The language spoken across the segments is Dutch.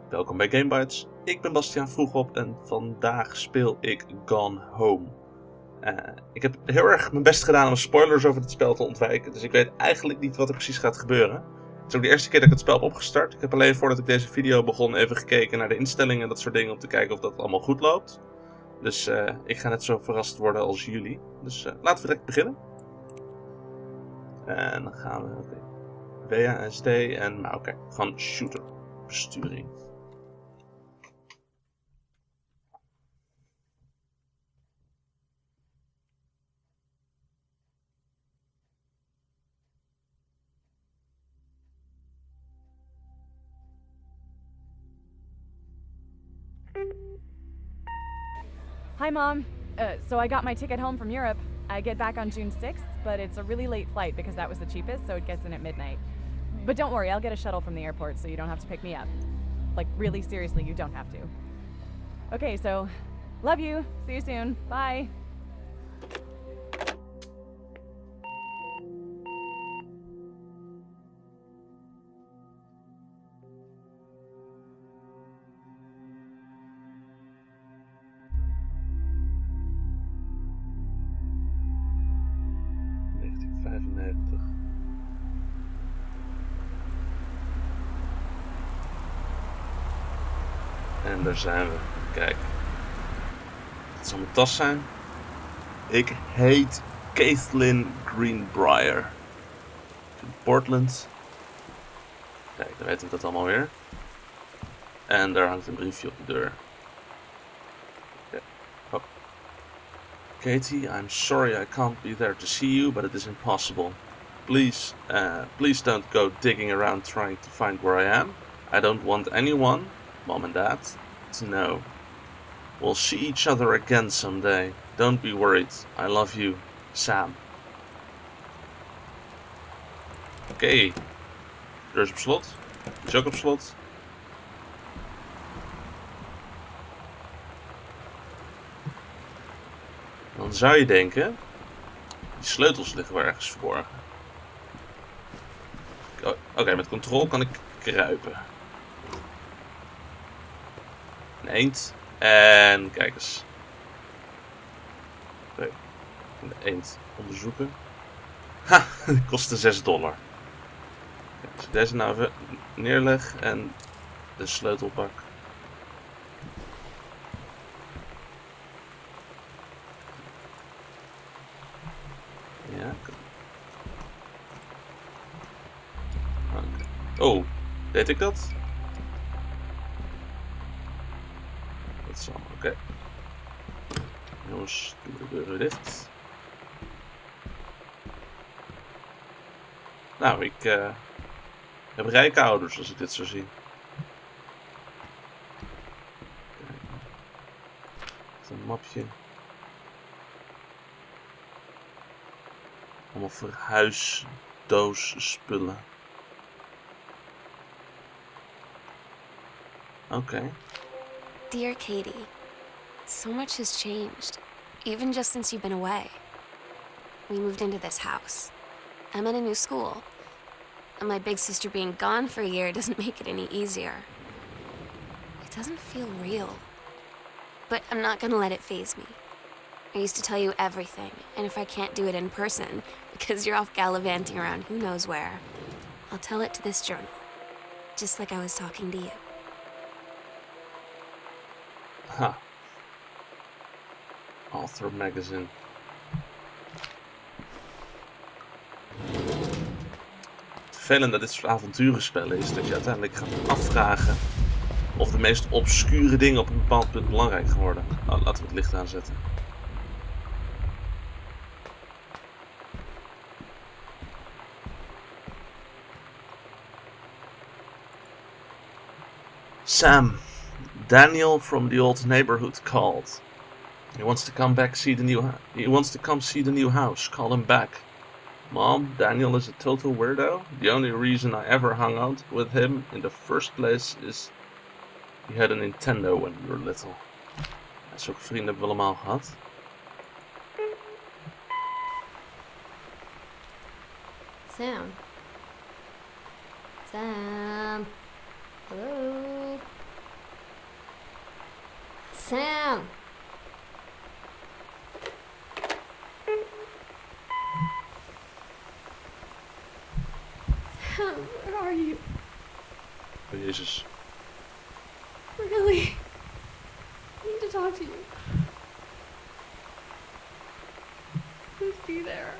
Welkom bij Gamebites. Ik ben Bastiaan Vroegop en vandaag speel ik Gone Home. Ik heb heel erg mijn best gedaan om spoilers over het spel te ontwijken, dus ik weet eigenlijk niet wat er precies gaat gebeuren. Het is ook de eerste keer dat ik het spel heb opgestart. Ik heb alleen voordat ik deze video begon even gekeken naar de instellingen en dat soort dingen om te kijken of dat allemaal goed loopt. Dus ik ga net zo verrast worden als jullie. Dus laten we direct beginnen. En dan gaan we... WASD en... Nou oké, gewoon shooter. Besturing. Hi, Mom. So I got my ticket home from Europe. I get back on June 6th, but it's a really late flight because that was the cheapest, so it gets in at midnight. But don't worry, I'll get a shuttle from the airport so you don't have to pick me up. Like, really seriously, you don't have to. Okay, so, love you. See you soon. Bye. En daar zijn we. Kijk. Dit zal mijn tas zijn. Ik heet Caitlin Greenbrier. In Portland. Kijk, dan weten we dat allemaal weer. En daar hangt een briefje op de deur. Okay. Oh. Katie, I'm sorry I can't be there to see you, but it is impossible. Please don't go digging around trying to find where I am. I don't want anyone, Mom and Dad, to know. We'll see each other again someday. Don't be worried. I love you, Sam. Oké. Deur is op slot. Die is ook op slot. Dan zou je denken... Die sleutels liggen wel ergens verborgen. Oké, met controle kan ik kruipen. Een eend. En kijk eens. Oké. De eend onderzoeken. Ha! Die kostte $6. Kijk, als ik deze nou even neerleg en de sleutel pak. Ja. Oh, deed ik dat? Dat is allemaal oké. Jongens, doen we de deur weer dicht. Nou, ik heb rijke ouders als ik dit zo zie. Kijk. Een mapje. Allemaal verhuisdoos spullen. Okay. Dear Katie, so much has changed, even just since you've been away. We moved into this house. I'm at a new school. And my big sister being gone for a year doesn't make it any easier. It doesn't feel real. But I'm not gonna let it faze me. I used to tell you everything, and if I can't do it in person, because you're off gallivanting around who knows where, I'll tell it to this journal. Just like I was talking to you. Ha. Author Magazine. Het vervelende aan dit soort avonturenspellen is dat je uiteindelijk gaat afvragen of de meest obscure dingen op een bepaald punt belangrijk gaan worden. Nou, laten we het licht aanzetten. Sam. Daniel from the old neighborhood called. He wants to come back see the new. He wants to come see the new house. Call him back. Mom, Daniel is a total weirdo. The only reason I ever hung out with him in the first place is he had a Nintendo when we were little. Zulke vrienden hebben we allemaal gehad. Sam. Sam. Hello. Sam! Sam, where are you? Oh, Jezus. Really? I need to talk to you. Please be there.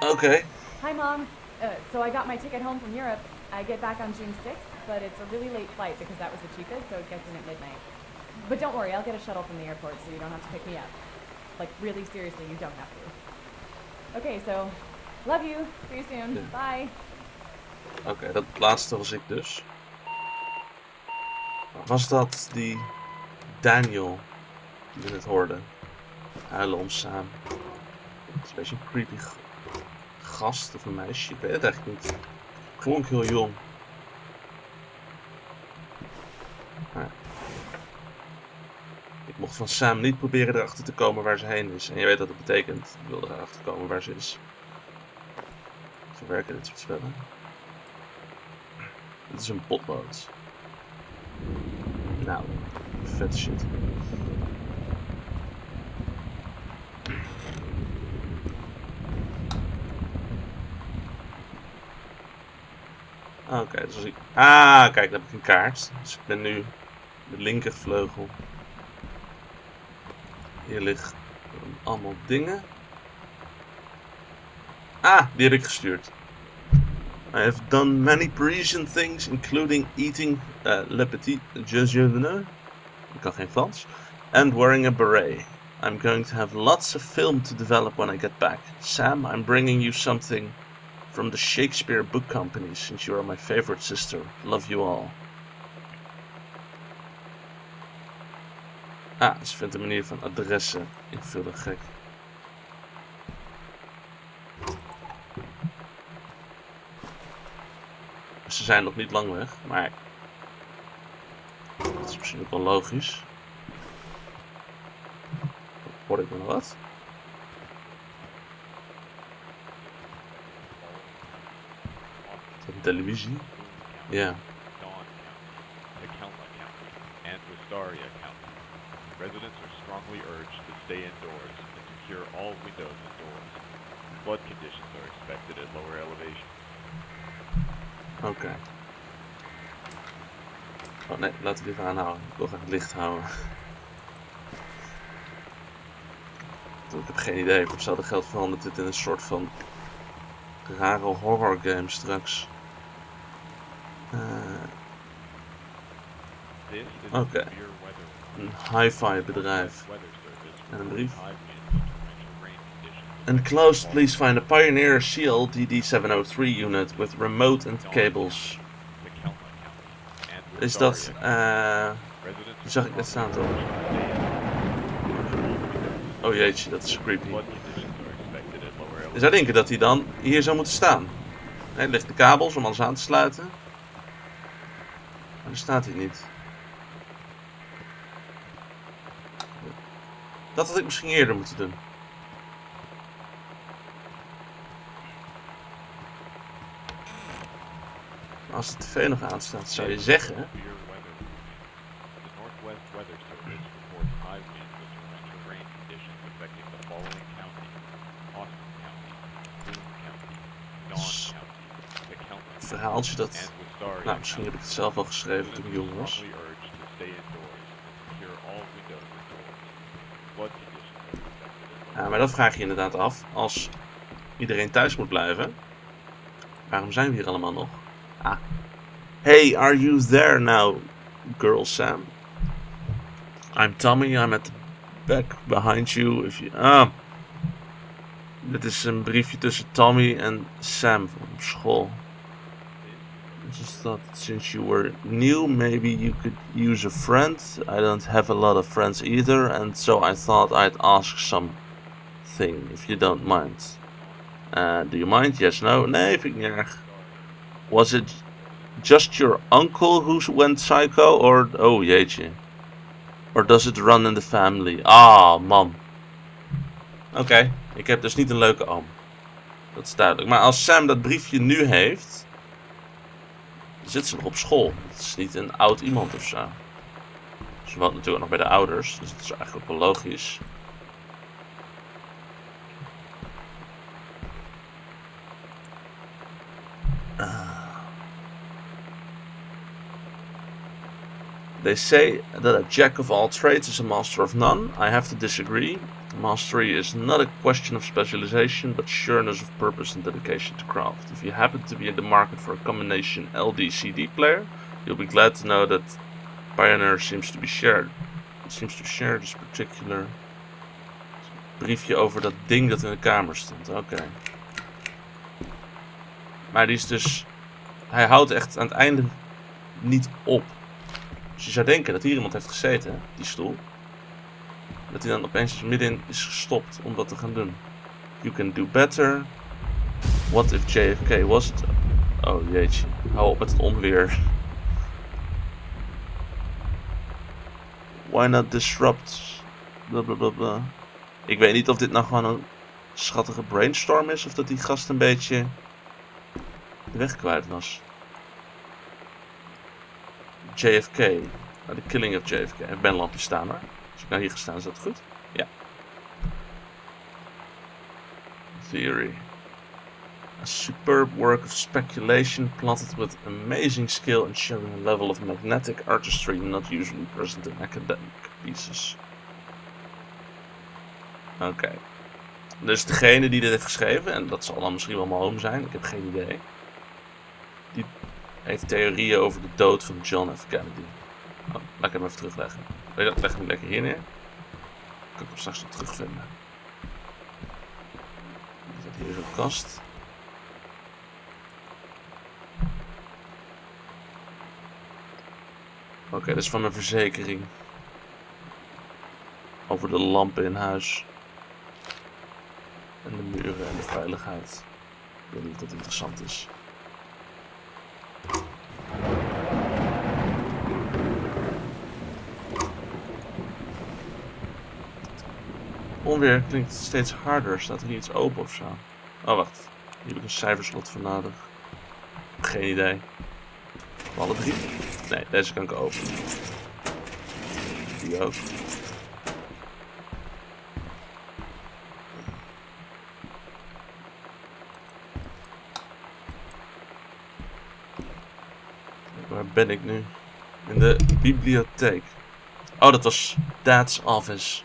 Oké. Hi, Mom. So I got my ticket home from Europe. I get back on June 6th, but it's a really late flight because that was the cheapest, so it gets in at midnight. But don't worry, I'll get a shuttle from the airport, so you don't have to pick me up. Like, really seriously, you don't have to. Okay, so, love you. See you soon. Ja. Bye. Oké, dat laatste was ik dus. Was dat die Daniel die we net hoorden? Huilen om Sam. Het is een beetje een creepy gast of een meisje, ik weet het eigenlijk niet. Klonk heel jong. Maar ik mocht van Sam niet proberen erachter te komen waar ze heen is. En je weet wat dat betekent. Ik wil erachter komen waar ze is. Zo werken dit soort spellen. Dit is een potlood. Nou, vet shit. Oké, dus als ik... Ah, kijk, dan heb ik een kaart. Dus ik ben nu de linkervleugel. Hier liggen allemaal dingen. Ah, die heb ik gestuurd. I have done many Parisian things, including eating le petit déjeuner. Ik kan geen Frans. And wearing a beret. I'm going to have lots of film to develop when I get back. Sam, I'm bringing you something from the Shakespeare Book Company, since you are my favorite sister. Love you all. Ah, ze vindt een manier van adressen invullen, gek. Ze zijn nog niet lang weg, maar dat is misschien ook wel logisch. Hoor ik nog wat? Is dat een televisie? Ja. Residents are strongly urged to stay indoors and secure all windows and doors. Flood conditions are expected at lower elevation. Oké. Oh nee, laten we het even aanhouden. Ik wil graag het licht houden. Ik heb geen idee. Voor hetzelfde geld verandert dit in een soort van rare horror game straks. Oké. Een hi-fi bedrijf. En een brief. Enclosed, please find a Pioneer CLDD-703 unit with remote and cables. Is dat, die zag ik net staan toch? Oh jeetje, dat is creepy. Je zou denken dat hij dan hier zou moeten staan. Hij legt de kabels om alles aan te sluiten. Maar daar staat hij niet. Dat had ik misschien eerder moeten doen. Maar als de tv nog aanstaat, zou je zeggen... Een verhaaltje dat... Nou, misschien heb ik het zelf al geschreven toen ik jong was. Ja, maar dat vraag je inderdaad af. Als iedereen thuis moet blijven, waarom zijn we hier allemaal nog? Ah. Hey, are you there now, girl Sam? I'm Tommy, I'm at the back behind you. If you... Ah. Dit is een briefje tussen Tommy en Sam van school. I just thought since you were new, maybe you could use a friend. I don't have a lot of friends either, and so I thought I'd ask something, if you don't mind. Do you mind? Yes, no? Nee, vind ik niet erg. Was it just your uncle who went psycho, or... Oh, jeetje. Or does it run in the family? Ah, man. Oké, ik heb dus niet een leuke oom. Dat is duidelijk. Maar als Sam dat briefje nu heeft... zit ze nog op school. Het is niet een oud iemand of zo. Ze woont natuurlijk nog bij de ouders, dus dat is eigenlijk ook wel logisch. They say that a jack of all trades is a master of none. I have to disagree. Mastery is not a question of specialization, but sureness of purpose and dedication to craft. If you happen to be in the market for a combination LD-CD player, you'll be glad to know that Pioneer seems to share this particular briefje over dat ding dat in de kamer stond. Oké. Maar die is dus... Hij houdt echt aan het einde niet op. Dus je zou denken dat hier iemand heeft gezeten, die stoel. Dat hij dan opeens middenin is gestopt om dat te gaan doen. You can do better. What if JFK was it? Oh jeetje, hou op met het onweer. Why not disrupt? Blablabla. Ik weet niet of dit nou gewoon een schattige brainstorm is, of dat die gast een beetje de weg kwijt was. JFK. The killing of JFK. Heeft Ben een lampje staan hoor. Als ik nou hier ga staan, is dat goed? Ja. Theory. A superb work of speculation plotted with amazing skill and showing a level of magnetic artistry not usually present in academic pieces. Oké. Dus degene die dit heeft geschreven, en dat zal dan misschien wel mijn oom zijn, ik heb geen idee. Die heeft theorieën over de dood van John F. Kennedy. Oh, laat ik hem even terugleggen. Leg hem lekker hier neer. Kan ik hem straks nog terugvinden. Er zit hier zo'n kast. Oké, dat is van mijn verzekering. Over de lampen in huis. En de muren en de veiligheid. Ik weet niet of dat interessant is. Onweer klinkt steeds harder. Staat er hier iets open of zo? Oh, wacht. Hier heb ik een cijferslot voor nodig. Ik heb geen idee. Voor alle drie? Nee, deze kan ik openen. Die ook. Waar ben ik nu? In de bibliotheek. Oh, dat was Dad's office.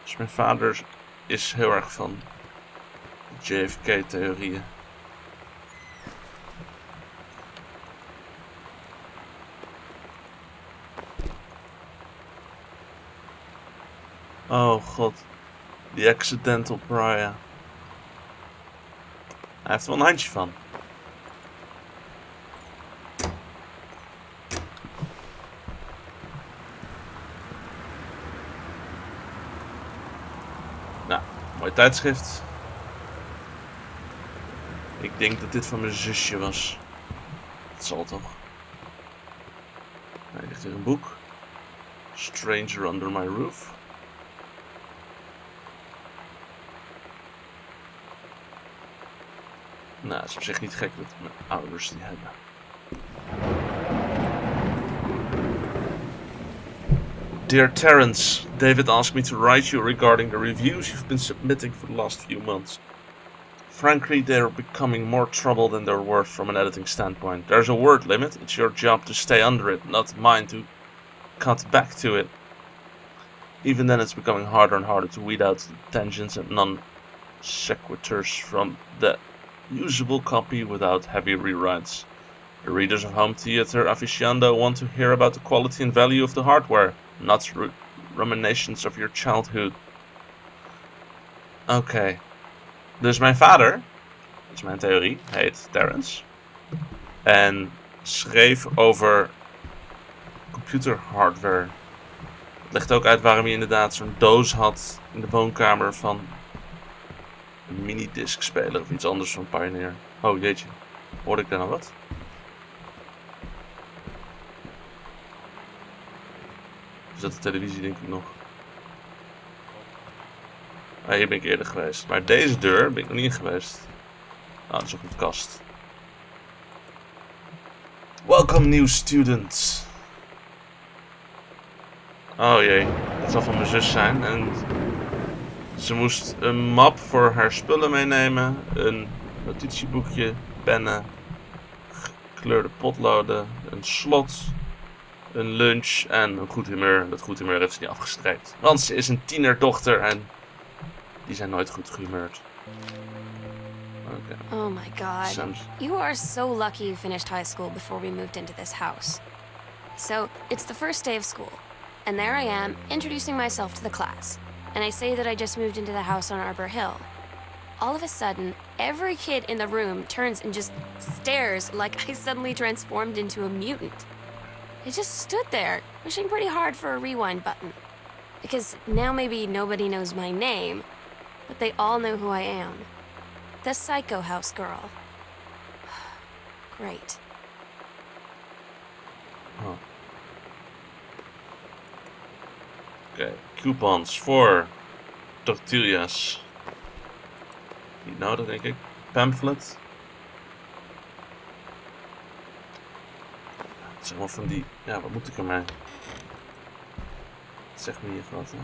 Dus mijn vader is heel erg van JFK-theorieën. Oh god. The accidental prior. Hij heeft er wel een handje van. Nou, mooi tijdschrift. Ik denk dat dit van mijn zusje was. Dat zal toch. Hier ligt hier een boek. Stranger Under My Roof. Nou, het is op zich niet gek dat mijn ouders die hebben. Dear Terence, David asked me to write you regarding the reviews you've been submitting for the last few months. Frankly, they're becoming more trouble than they're worth from an editing standpoint. There's a word limit. It's your job to stay under it, not mine to cut back to it. Even then, it's becoming harder and harder to weed out the tangents and non-sequiturs from the usable copy without heavy rewrites. The readers of home theater aficionado want to hear about the quality and value of the hardware, not ruminations of your childhood. Oké. Dus mijn vader, dat is mijn theorie, heet Terence. En schreef over computerhardware. Het legt ook uit waarom hij inderdaad zo'n doos had in de woonkamer van een minidisc speler of iets anders van Pioneer. Oh jeetje, hoorde ik daar nou wat? Is dat de televisie denk ik nog? Ah, hier ben ik eerder geweest. Maar deze deur ben ik nog niet in geweest. Ah, dat is ook een kast. Welcome new students. Oh jee, dat zal van mijn zus zijn. En ze moest een map voor haar spullen meenemen. Een notitieboekje, pennen, gekleurde potloden, een slot, een lunch en een goed humeur. Dat goed humeur heeft ze niet afgestreept. Want ze is een tienerdochter en die zijn nooit goed gehumeurd. Okay. Oh my god. You are so lucky you finished high school before we moved into this house. So, it's the first day of school. And there I am, introducing myself to the class. And I say that I just moved into the house on Arbor Hill. All of a sudden, every kid in the room turns and just stares like I suddenly transformed into a mutant. I just stood there, wishing pretty hard for a rewind button. Because now maybe nobody knows my name, but they all know who I am. The Psycho House girl. Great. Oh. Oké, coupons voor tortillas. Niet nodig, denk ik. Pamphlet. Het zijn allemaal van die... Ja, wat moet ik ermee? Zeg me hier wat, hè?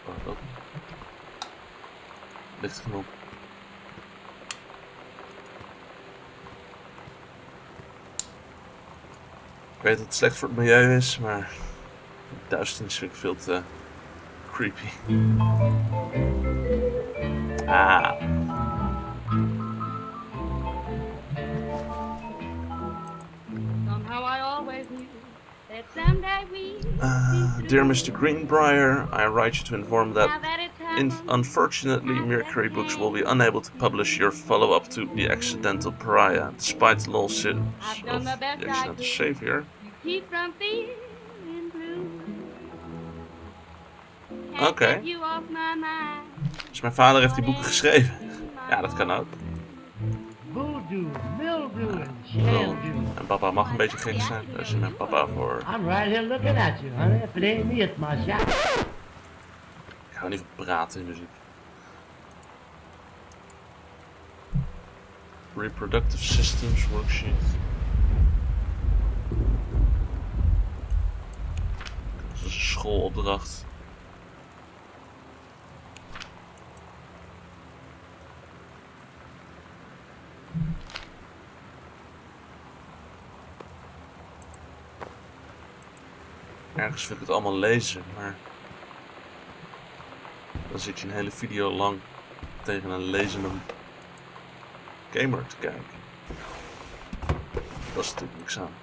Oh, dat. Licht genoeg. Ik weet dat het slecht voor het milieu is, maar duisternis vind ik veel te creepy. Ah. Dear Mr. Greenbrier, I write you to inform that unfortunately Mercury Books will be unable to publish your follow-up to The Accidental Pariah, despite the lawsuits of The Accidental Savior. Oké. Dus mijn vader heeft die boeken geschreven. Ja, dat kan ook. En papa mag een beetje gek zijn, daar is mijn papa voor. I'm right here looking at you, honey. If it ain't me, it's my shot. Ik ga niet van praten in muziek. Reproductive Systems Worksheet. Dat is een schoolopdracht. Ergens wil ik het allemaal lezen, maar dan zit je een hele video lang tegen een lezende gamer te kijken. Dat is natuurlijk niks aan.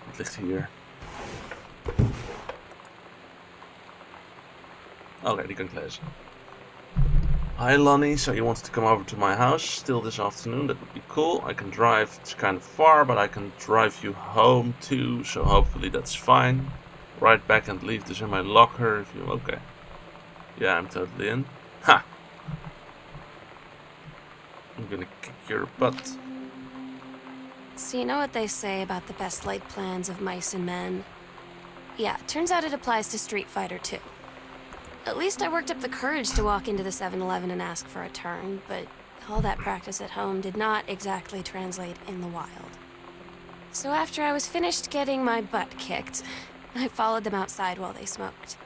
Het ligt hier. Oké, die kan ik lezen. Hi Lonnie, so you wanted to come over to my house still this afternoon? That would be cool. I can drive, it's kind of far, but I can drive you home too, so hopefully that's fine. Right back and leave this in my locker if you... Okay. Yeah, I'm totally in. Ha! I'm gonna kick your butt. So you know what they say about the best laid plans of mice and men? Yeah, turns out it applies to Street Fighter too. At least I worked up the courage to walk into the 7-Eleven and ask for a turn, but all that practice at home did not exactly translate in the wild. So after I was finished getting my butt kicked, I followed them outside while they smoked.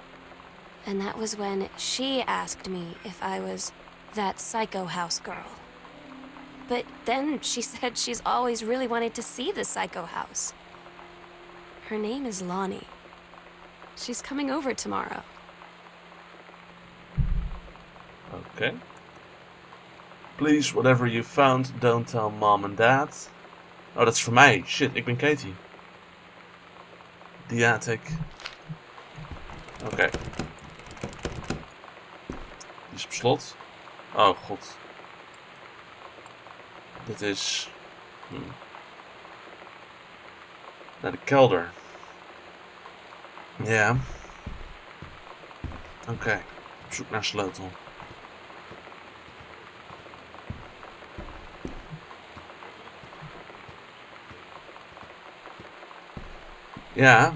And that was when she asked me if I was that Psycho House girl. But then she said she's always really wanted to see the Psycho House. Her name is Lonnie. She's coming over tomorrow. Okay. Please, whatever you found, don't tell mom and dad. Oh, dat is voor mij. Shit, ik ben Katie. The attic. Oké. Die is op slot. Oh, god. Dit is... Naar de kelder. Ja. Oké. Op zoek naar sleutel. Ja.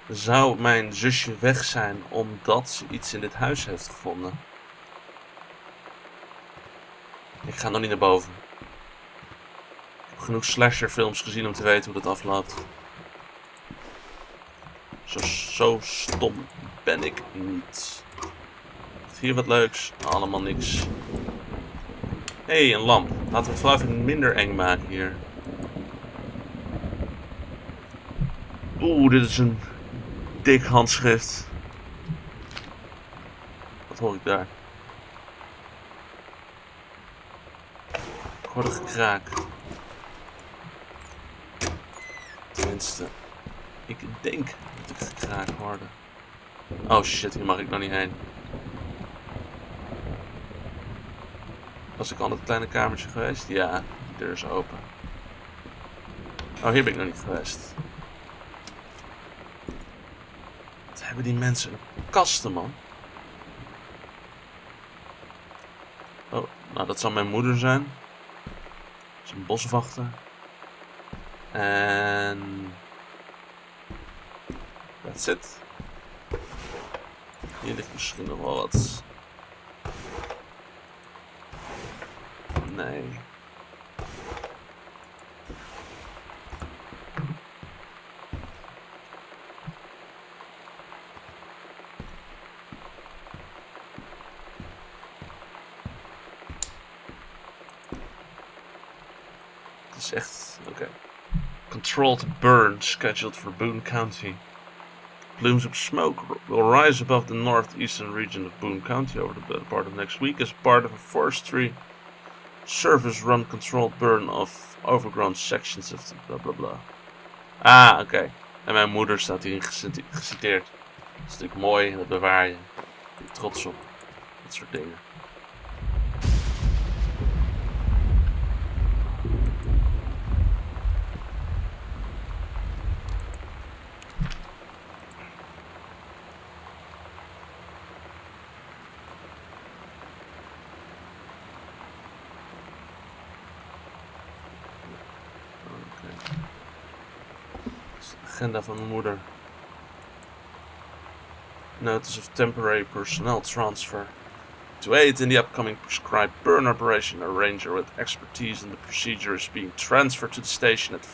Zou mijn zusje weg zijn omdat ze iets in dit huis heeft gevonden? Ik ga nog niet naar boven. Ik heb genoeg slasherfilms gezien om te weten hoe dat afloopt. Zo stom ben ik niet. Hier wat leuks, allemaal niks. Hé, een lamp. Laten we het wel even minder eng maken hier. Oeh, dit is een dik handschrift. Wat hoor ik daar? Ik hoor een gekraak. Tenminste, ik denk dat ik gekraak hoorde. Oh shit, hier mag ik nog niet heen. Was ik al in het kleine kamertje geweest? Ja, die deur is open. Oh, hier ben ik nog niet geweest. Wat hebben die mensen een kasten, man? Oh, nou dat zal mijn moeder zijn. Dat is een boswachter. En... that's it. Hier ligt misschien nog wel wat. Nee. Het is echt... oké. Controlled burn scheduled for Boone County. Plumes of smoke will rise above the northeastern region of Boone County over the better part of next week as part of a forestry service-run controlled burn of overgrown sections of the blah blah blah. Ah, oké. En mijn moeder staat hierin geciteerd. Dat is natuurlijk mooi en dat bewaar je. Ik ben trots op. Dat soort dingen. Agenda van mijn moeder. Notice of temporary personnel transfer. To aid in the upcoming prescribed burn operation, a ranger with expertise in the procedure is being transferred to the station at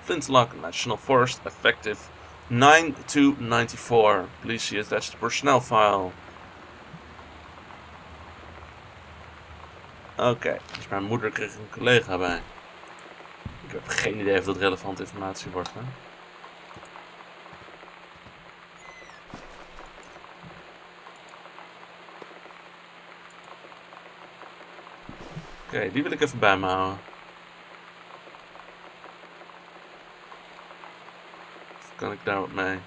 Flintlock National Forest, effective 9/2/94. Please see attached personnel file. Oké, dus mijn moeder kreeg een collega bij. Ik heb geen idee of dat relevante informatie wordt, hè? Oké, die wil ik even bij me houden. Of kan ik daar wat mee?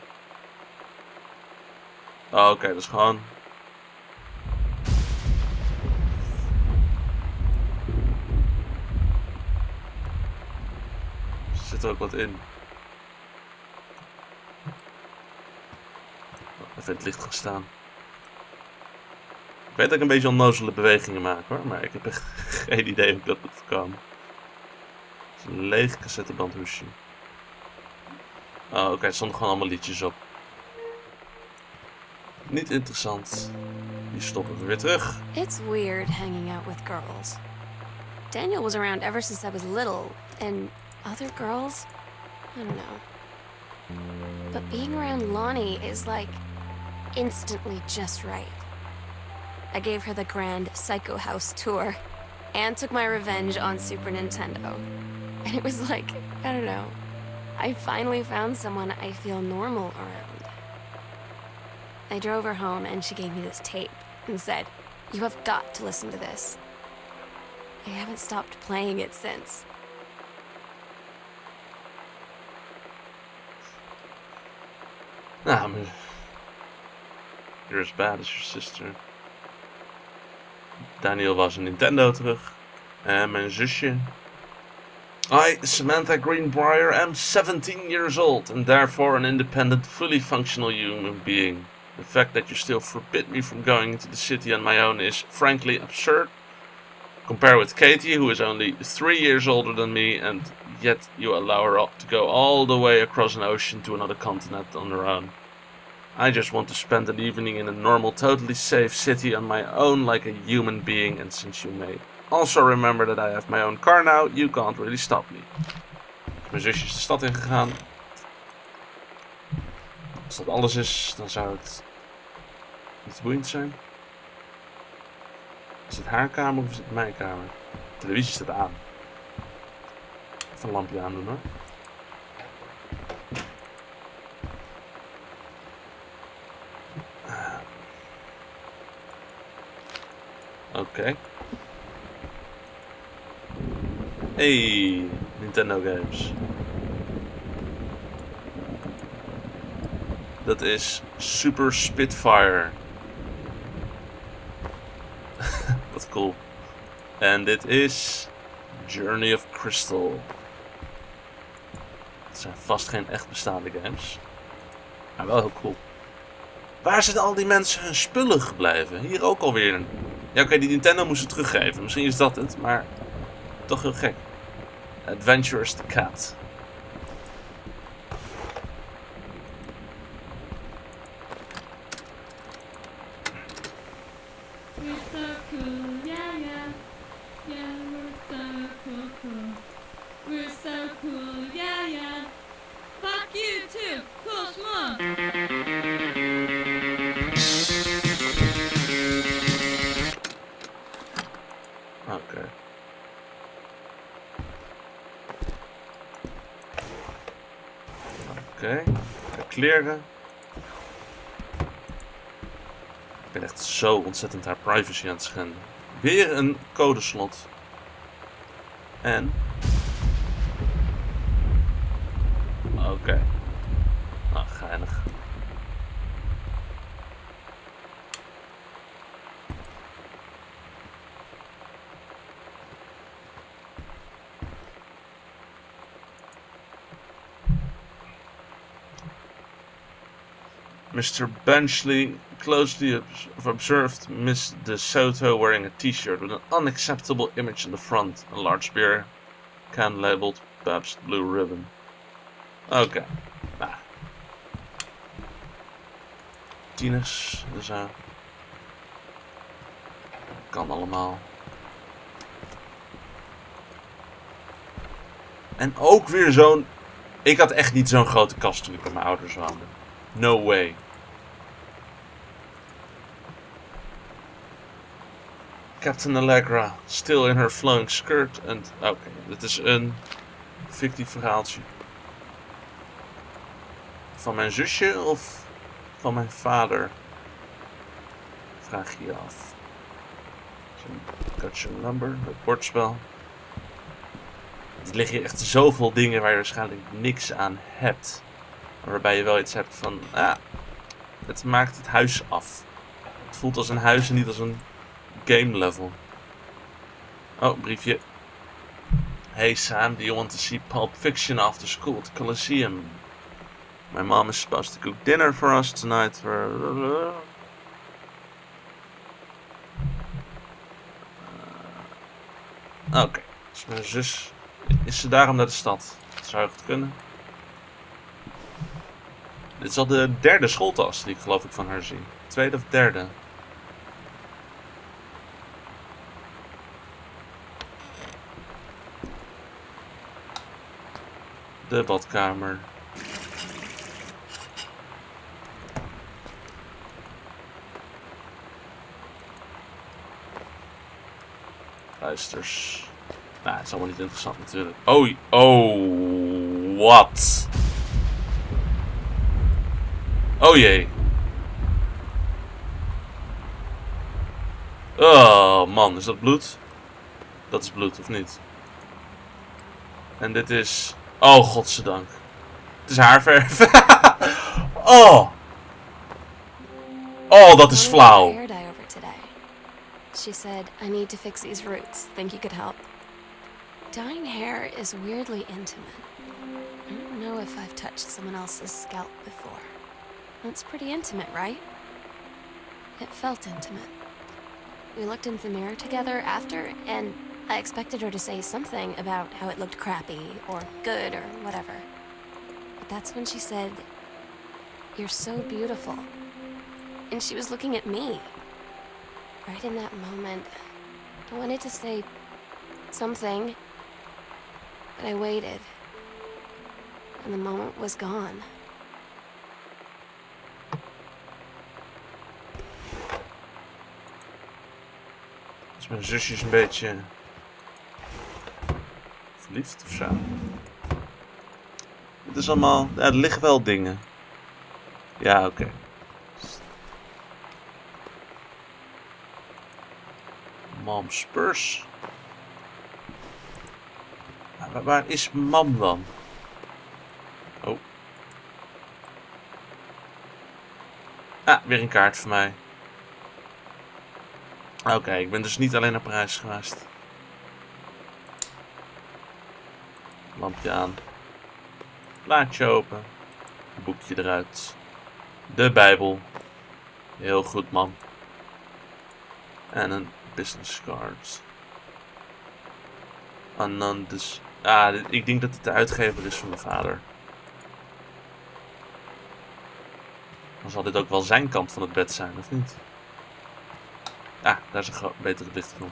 Oh, oké, dat is gewoon... Er zit er ook wat in. Even in het licht gaan staan. Ik weet dat ik een beetje onnozele bewegingen maak, hoor, maar ik heb echt geen idee hoe ik dat moet voorkomen. Het is een leeg cassettebandhoesje. Oh, oké, er stonden gewoon allemaal liedjes op. Niet interessant. Die stoppen we weer terug. It's weird hanging out with girls. Daniel was around ever since I was little, and other girls? I don't know. But being around Lonnie is like instantly just right. I gave her the grand Psycho House tour and took my revenge on Super Nintendo. And it was like, I don't know, I finally found someone I feel normal around. I drove her home and she gave me this tape and said, "You have got to listen to this." I haven't stopped playing it since. Nou, you're as bad as your sister. Daniel was een Nintendo terug. En mijn zusje. I, Samantha Greenbrier, am 17 years old and therefore an independent, fully functional human being. The fact that you still forbid me from going into the city on my own is, frankly, absurd. Compare with Katie, who is only 3 years older than me, and yet you allow her to go all the way across an ocean to another continent on her own. I just want to spend an evening in a normal, totally safe city on my own like a human being, and since you Also remember that I have my own car now. You can't really stop me. Mijn zusje is de stad ingegaan. Als dat alles is, dan zou het niet boeiend zijn. Is het haar kamer of is het mijn kamer? De televisie staat aan. Even een lampje aandoen hoor. Oké. Hey, Nintendo games. Dat is Super Spitfire. Wat cool. En dit is Journey of Crystal. Het zijn vast geen echt bestaande games. Maar wel heel cool. Waar zijn al die mensen hun spullen gebleven? Hier ook alweer een... Ja, oké, die Nintendo moesten teruggeven. Misschien is dat het, maar toch heel gek. Adventures the Cat. We're so cool, yeah, yeah. Yeah, we're so cool, cool. We're so cool, yeah, yeah. Fuck you too, cool schmuck. Oké. Oké. Kleren. Ik ben echt zo ontzettend haar privacy aan het schenden. Weer een codeslot. En... Oké. Nou, geinig. Mr. Benchley closely observed Miss De Soto wearing a t-shirt with an unacceptable image on the front. A large beer can labeled Pabst Blue Ribbon. Oké. Nou. Tieners, dus kan allemaal. En ook weer zo'n... Ik had echt niet zo'n grote kast toen ik bij mijn ouders woonde. No way. Captain Allegra, still in her flowing skirt. En oké, dit is een fictief verhaaltje. Van mijn zusje of van mijn vader? Vraag je je af. Got your number, het bordspel. Er liggen hier echt zoveel dingen waar je waarschijnlijk niks aan hebt. Maar waarbij je wel iets hebt van, het maakt het huis af. Het voelt als een huis en niet als een game level. Oh, briefje. Hey Sam, do you want to see Pulp Fiction after school at the Coliseum? My mom is supposed to cook dinner for us tonight. Oké, dus mijn zus, is ze daarom naar de stad? Dat zou goed kunnen. Dit is al de derde schooltas die ik geloof ik van haar zie. Tweede of derde. De badkamer. Luisters. Nou, het is allemaal niet interessant natuurlijk. Oh, wat? Oh jee. Oh man, is dat bloed? Dat is bloed, of niet? En dit is... Oh, godzijdank. Het is haarverf. Oh! Oh, dat is flauw. She said, I need to fix these roots. Think you could help? Dyeing hair is weirdly intimate. I don't know if I've touched someone else's scalp before. That's pretty intimate, right? It felt intimate. We looked in the mirror together after, and I expected her to say something about how it looked crappy, or good, or whatever. But that's when she said, "You're so beautiful." And she was looking at me. Right in that moment, I wanted to say, Something. But I waited. And the moment was gone. Dus mijn zusje is een beetje verliefd of zo. Het is allemaal... Ja, er liggen wel dingen. Ja, oké. Mom's purse. Waar is mam dan? Oh. Ah, weer een kaart voor mij. Oké, ik ben dus niet alleen naar Parijs geweest. Lampje aan. Plaatje open. Boekje eruit. De Bijbel. Heel goed, man. En een business card. Dus... Ah, ik denk dat het de uitgever is van mijn vader. Dan zal dit ook wel zijn kant van het bed zijn, of niet? Ah, daar is een betere lichtknop.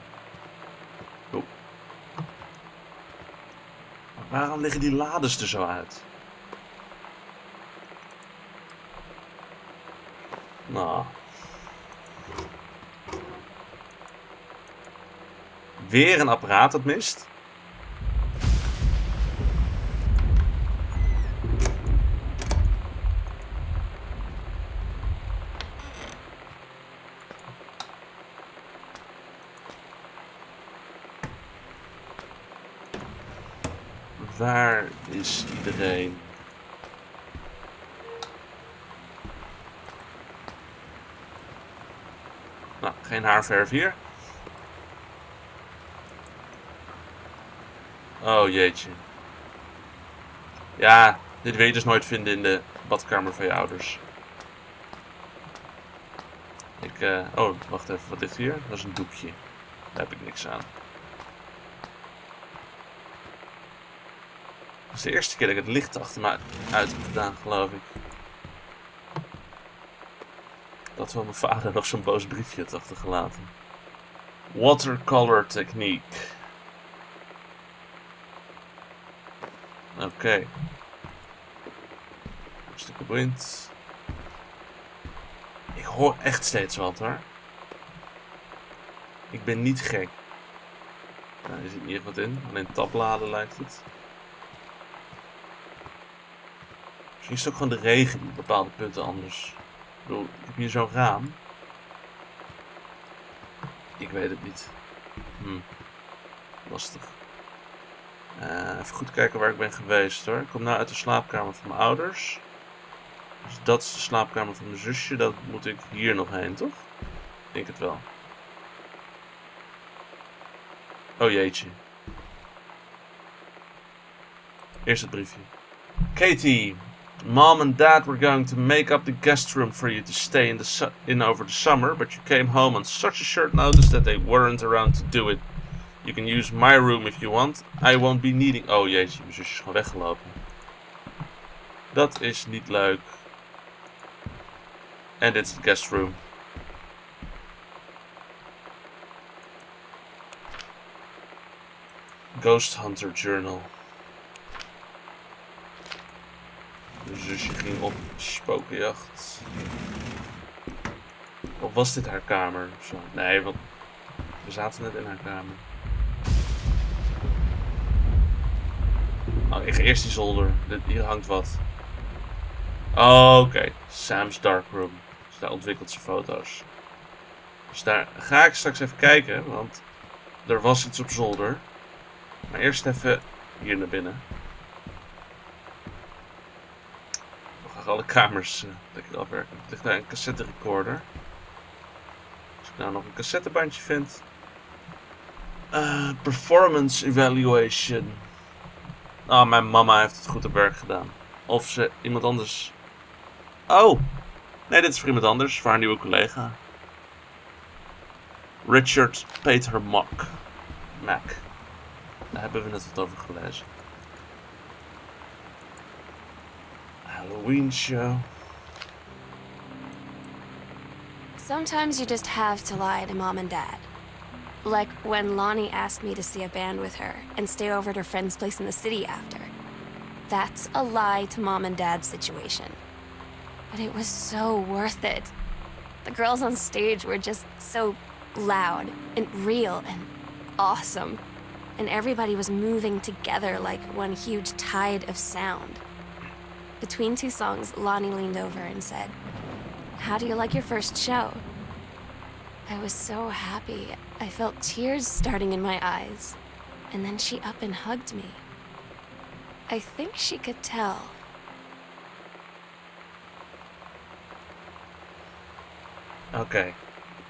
Oh. Waarom liggen die lades er zo uit? Nou. Weer een apparaat dat mist. Waar is iedereen? Nou, geen haarverf hier. Oh jeetje. Ja, dit wil je dus nooit vinden in de badkamer van je ouders. Oh, wacht even, wat ligt hier? Dat is een doekje. Daar heb ik niks aan. Dat is de eerste keer dat ik het licht achter me uit heb gedaan, geloof ik. Dat wel mijn vader nog zo'n boos briefje had achtergelaten. Watercolor technique. Oké. Hartstikke boeiend. Ik hoor echt steeds wat hoor. Ik ben niet gek. Nou, er zit niet echt wat in. Alleen tabbladen lijkt het. Misschien is het ook gewoon de regen die op bepaalde punten anders. Ik bedoel, ik heb hier zo'n raam. Ik weet het niet. Lastig. Even goed kijken waar ik ben geweest hoor. Ik kom nou uit de slaapkamer van mijn ouders. Dus dat is de slaapkamer van mijn zusje. Dat moet ik hier nog heen, toch? Ik denk het wel. Oh jeetje. Eerst het briefje. Katie, Mom and Dad were going to make up the guest room for you to stay in over the summer, but you came home on such a short notice that they weren't around to do it. You can use my room if you want. I won't be needing... Oh jeetje, mijn zusje is gewoon weggelopen. Dat is niet leuk. En dit is de guest room. Ghost Hunter Journal. Mijn zusje ging op spokenjacht. Of was dit haar kamer? Zo? Nee, want we zaten net in haar kamer. Oh, ik ga eerst die zolder. Hier hangt wat. Oh, oké. Sam's Darkroom. Dus daar ontwikkelt ze foto's. Dus daar ga ik straks even kijken, want er was iets op zolder. Maar eerst even hier naar binnen. Ik ga alle kamers lekker afwerken. Er ligt daar een cassette recorder. Als ik nou nog een cassettebandje vind. Performance evaluation. Oh, mijn mama heeft het goed op werk gedaan. Of ze iemand anders... Oh! Nee, dit is voor iemand anders. Voor haar nieuwe collega. Richard Peter Mac. Daar hebben we net wat over gelezen. Halloween show. Sometimes you just have to lie to Mom and Dad. Like when Lonnie asked me to see a band with her and stay over at her friend's place in the city after. That's a lie to Mom and Dad's situation. But it was so worth it. The girls on stage were just so loud and real and awesome. And everybody was moving together like one huge tide of sound. Between two songs, Lonnie leaned over and said, "How do you like your first show?" I was so happy. I felt tears starting in my eyes. And then she up and hugged me. I think she could tell. Oké.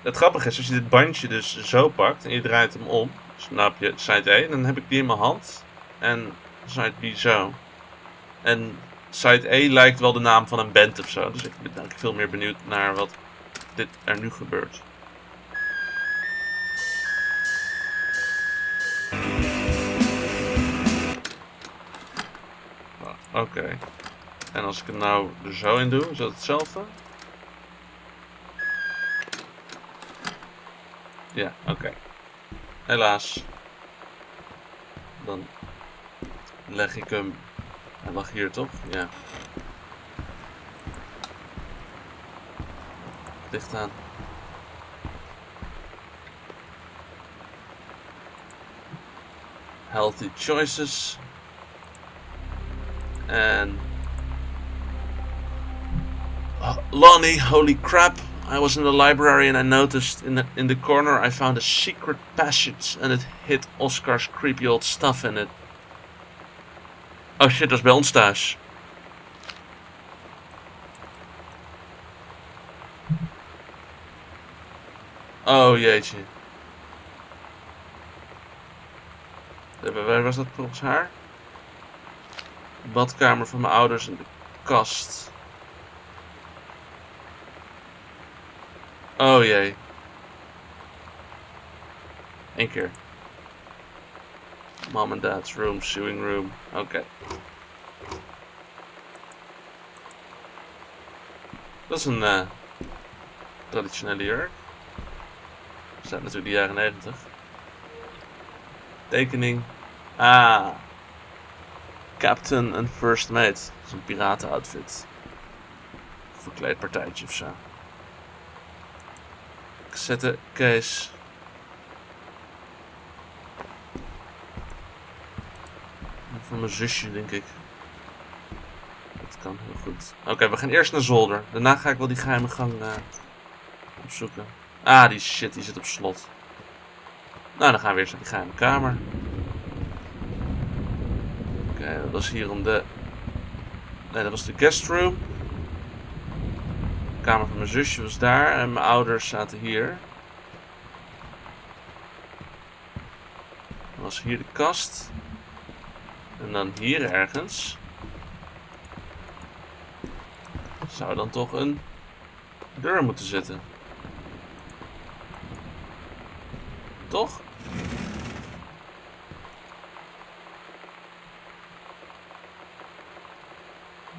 Het grappige is, als je dit bandje dus zo pakt en je draait hem om, snap je, side 1, dan heb ik die in mijn hand. En side B zo. En side E lijkt wel de naam van een band of zo. Dus ik ben eigenlijk veel meer benieuwd naar wat dit er nu gebeurt. Oké. En als ik hem nou er zo in doe, is dat hetzelfde? Ja, oké. Helaas. Dan leg ik hem. Hij lag hier toch? Ja. Licht aan. Healthy choices. En Lonnie, holy crap. I was in the library and I noticed in the corner I found a secret passage and it hid Oscar's creepy old stuff in it. Oh shit, dat is bij ons thuis. Oh jeetje. Waar was dat volgens haar? De badkamer van mijn ouders en de kast. Oh jee. Eén keer. Mom and Dad's room, sewing room. Oké. Dat is een traditionele jurk. Dat zijn natuurlijk de jaren 90. Tekening. Ah. Captain en First Mate. Dat is een piratenoutfit. Verkleedpartijtje of zo. Cassette case. Van mijn zusje, denk ik. Dat kan heel goed. Oké, we gaan eerst naar zolder. Daarna ga ik wel die geheime gang opzoeken. Ah, die shit, die zit op slot. Nou, dan gaan we eerst naar die geheime kamer. Oké, dat was hier om de... Nee, dat was de guest room. De kamer van mijn zusje was daar en mijn ouders zaten hier. Dan was hier de kast. En dan hier ergens zou dan toch een deur moeten zitten. Toch?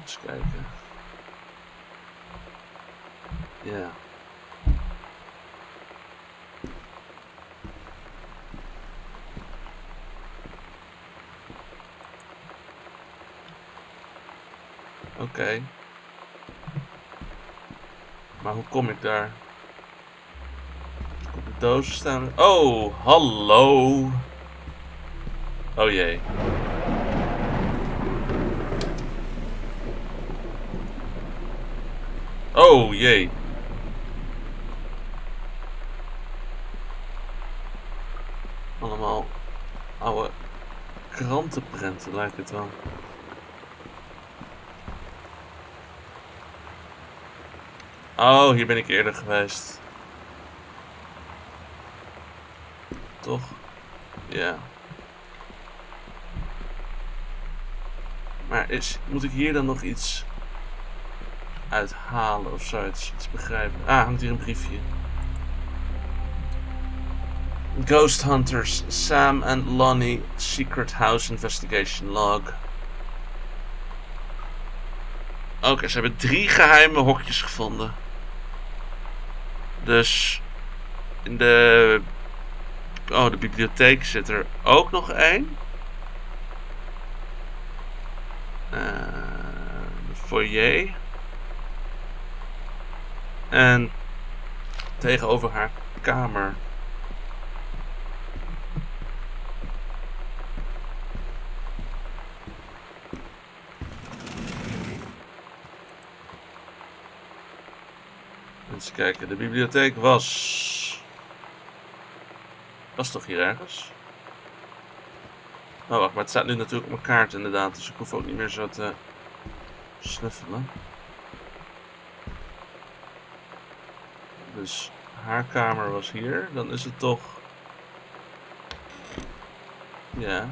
Eens kijken. Ja. Oké. Maar hoe kom ik daar? Op de dozen staan. Oh, hallo. Oh jee. Oh jee. Allemaal oude krantenprenten lijkt het wel. Oh, hier ben ik eerder geweest. Toch? Ja. Maar moet ik hier dan nog iets uithalen of zoiets? Iets begrijpen? Ah, hangt hier een briefje. Ghost Hunters, Sam and Lonnie, Secret House Investigation Log. Oké, ze hebben 3 geheime hokjes gevonden. Dus in de Oh, de bibliotheek zit er ook nog één. De foyer. En tegenover haar kamer. Eens kijken, de bibliotheek was toch hier ergens? Oh wacht, maar het staat nu natuurlijk op mijn kaart inderdaad, dus ik hoef ook niet meer zo te snuffelen. Dus haar kamer was hier, dan is het toch... Ja.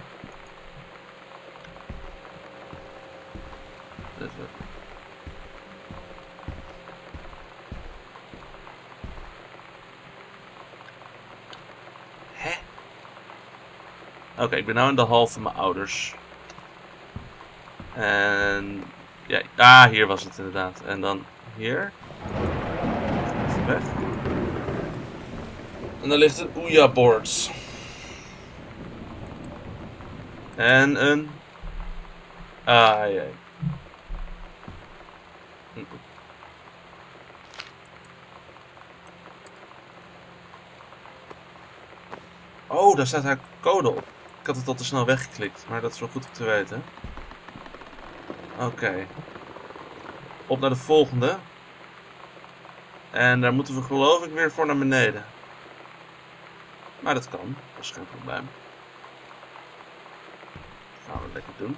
Even. Hè? Oké, ik ben nu in de hal van mijn ouders. En... Ja, hier was het inderdaad. En dan hier. Even weg. En dan ligt een Ouija-board. En een... Ah, jee. Oh, daar staat haar code op. Ik had het al te snel weggeklikt, maar dat is wel goed om te weten. Oké. Op naar de volgende. En daar moeten we geloof ik weer voor naar beneden. Maar dat kan, dat is geen probleem. Dat gaan we lekker doen.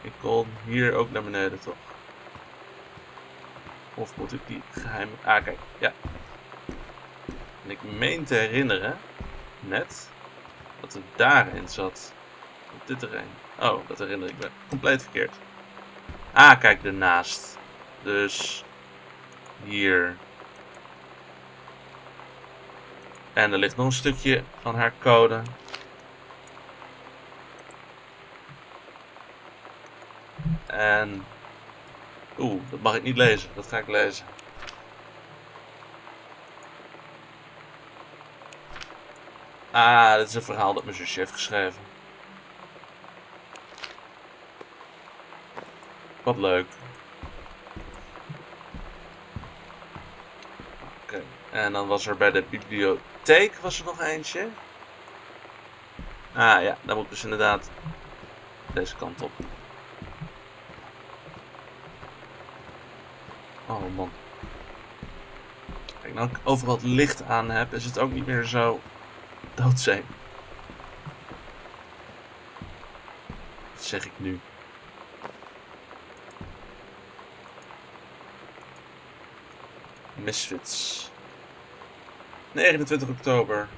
Ik kon hier ook naar beneden, toch? Of moet ik die geheime... Ah, kijk, ja. En ik meen te herinneren, net, dat er daarin zat. Op dit terrein. Oh, dat herinner ik me. Compleet verkeerd. Ah, kijk, ernaast. Dus hier. En er ligt nog een stukje van haar code. En... Oeh, dat mag ik niet lezen. Dat ga ik lezen. Ah, dit is een verhaal dat mijn zusje heeft geschreven. Wat leuk. Oké, en dan was er bij de bibliotheek was er nog eentje. Ah ja, dan moet dus inderdaad deze kant op. Oh man. Kijk, nou ik overal het licht aan heb, is het ook niet meer zo doodzee. Dat zeg ik nu. Misfits. 29 oktober.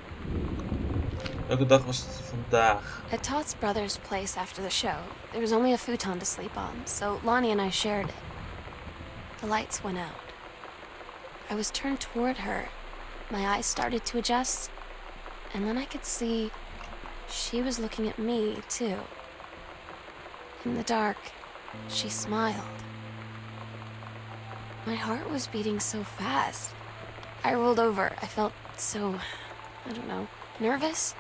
Welke dag was het vandaag? At Todd's brother's place after the show, there was only a futon to sleep on, so Lonnie and I shared it. The lights went out. I was turned toward her. My eyes started to adjust, and then I could see she was looking at me, too. In the dark, she smiled. My heart was beating so fast. I rolled over. I felt so, I don't know, nervous.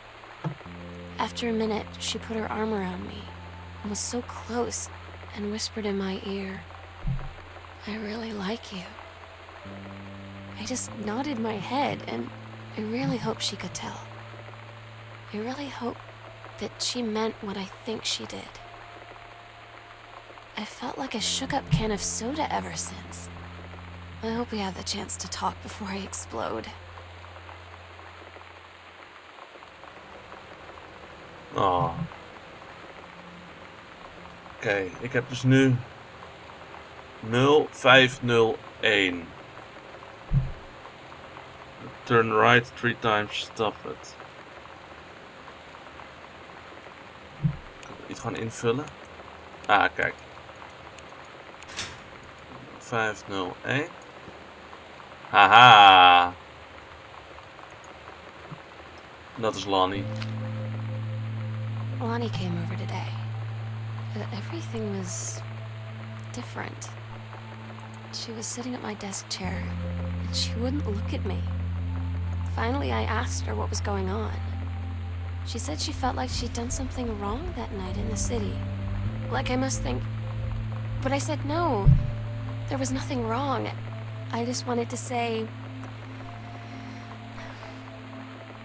After a minute, she put her arm around me and was so close and whispered in my ear, "I really like you." I just nodded my head, and I really hope she could tell. I really hope that she meant what I think she did. I felt like a shook-up can of soda ever since. I hope we have the chance to talk before I explode. Oh. Oké, ik heb dus nu 0501. Turn right 3 times, stop it. Kan ik niet gewoon invullen? Ah, kijk. 501. Haha. Dat is Lonnie. Lonnie came over today. Everything was different. She was sitting at my desk chair, and she wouldn't look at me. Finally, I asked her what was going on. She said she felt like she'd done something wrong that night in the city. Like I must think... But I said no. There was nothing wrong. I just wanted to say...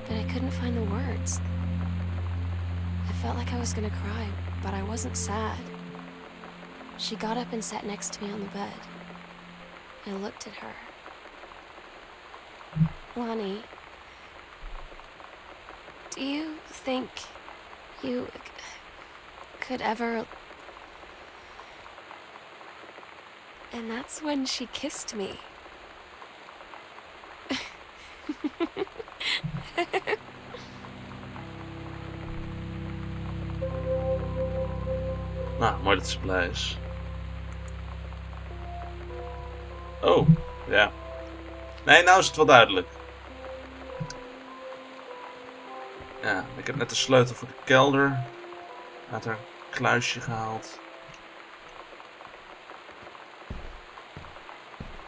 But I couldn't find the words. I felt like I was gonna cry, but I wasn't sad. She got up and sat next to me on the bed. I looked at her. Lonnie, do you think you could ever... And that's when she kissed me. Nou, mooi dat ze blij is. Oh, ja. Nee, nou is het wel duidelijk. Ja, ik heb net de sleutel voor de kelder uit haar kluisje gehaald.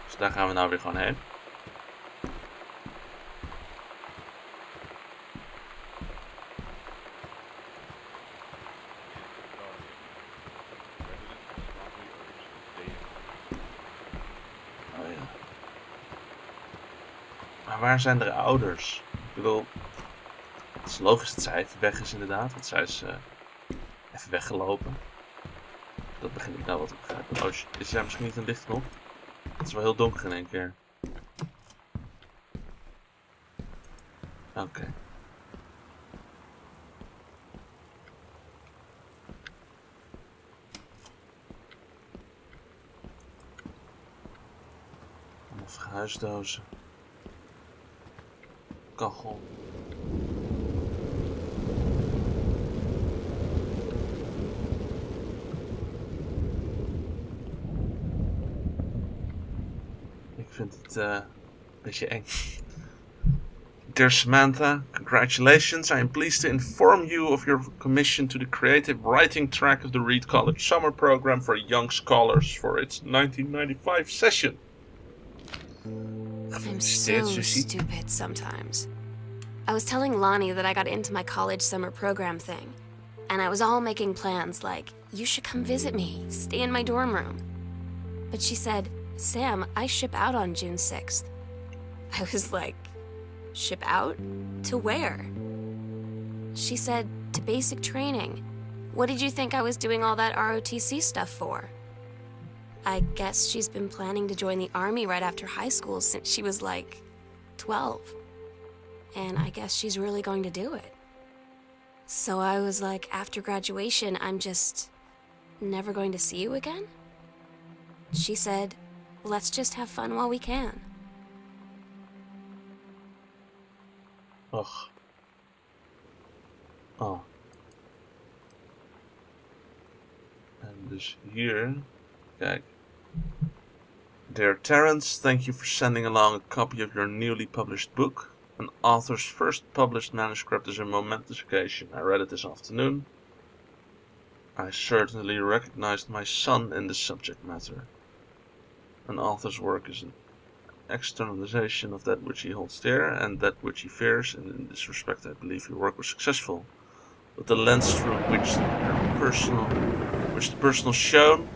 Dus daar gaan we nou weer gewoon heen. Oh ja. Maar waar zijn de ouders? Ik bedoel, het is logisch dat zij even weg is inderdaad, want zij is even weggelopen. Dat begin ik nou wat te begrijpen. Oh, is jij misschien niet een lichtknop? Het is wel heel donker in één keer. Oké. Allemaal verhuisdozen. Kachel. Ik vind het een beetje eng. Dear Samantha, congratulations. I am pleased to inform you of your commission to the creative writing track of the Reed College Summer Program for Young Scholars for its 1995 session. I'm so stupid sometimes. I was telling Lonnie that I got into my college summer program thing, and I was all making plans like, you should come visit me, stay in my dorm room. But she said, Sam, I ship out on June 6th. I was like, ship out? To where? She said, to basic training. What did you think I was doing all that ROTC stuff for? I guess she's been planning to join the army right after high school since she was like 12. And I guess she's really going to do it. So I was like, after graduation, I'm just never going to see you again? She said, let's just have fun while we can. Och. Oh. En dus hier, kijk. Dear Terence, thank you for sending along a copy of your newly published book. An author's first published manuscript is a momentous occasion. I read it this afternoon. I certainly recognized my son in the subject matter. An author's work is an externalization of that which he holds dear and that which he fears, and in this respect I believe your work was successful. But the lens through which the personal shown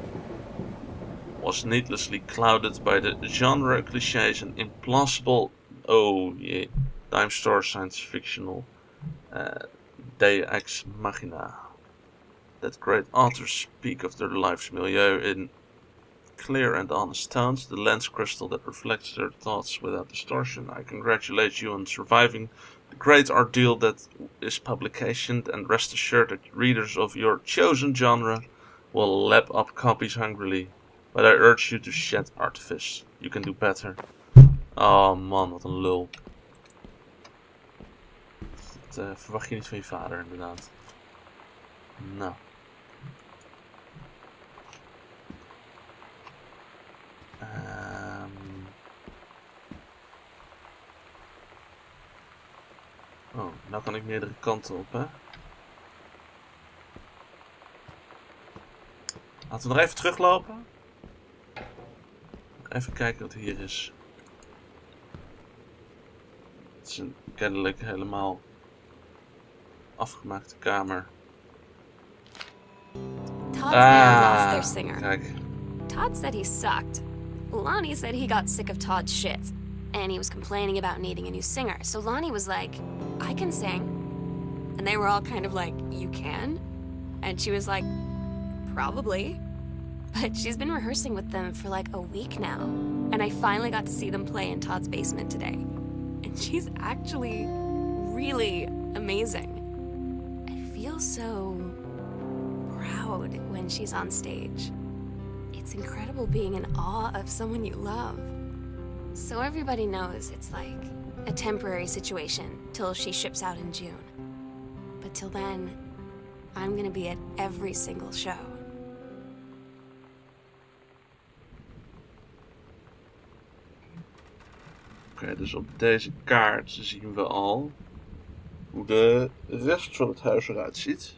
was needlessly clouded by the genre cliches and implausible, oh yeah, dime store science fictional Deus ex machina. That great authors speak of their life's milieu in clear and honest tones, the lens crystal that reflects their thoughts without distortion. I congratulate you on surviving the great ordeal that is publication, and rest assured that readers of your chosen genre will lap up copies hungrily. But I urge you to shed artifice. You can do better. Oh man, wat een lul. Dat verwacht je niet van je vader, inderdaad. Nou. Oh, nou kan ik meerdere kanten op, hè. Laten we nog even teruglopen. Even kijken wat hier is. is een kennelijk helemaal afgemaakte kamer. Todd's band lost their Ah, singer. kijk. Todd said he sucked. Lonnie said he got sick of Todd's shit, and he was complaining about needing a new singer. So Lonnie was like, I can sing. And they were all kind of like, you can? And she was like, probably. But she's been rehearsing with them for like a week now. And I finally got to see them play in Todd's basement today. And she's actually really amazing. I feel so proud when she's on stage. It's incredible being in awe of someone you love. So everybody knows it's like a temporary situation till she ships out in June. But till then, I'm gonna be at every single show. Oké, dus op deze kaart zien we al hoe de rest van het huis eruit ziet.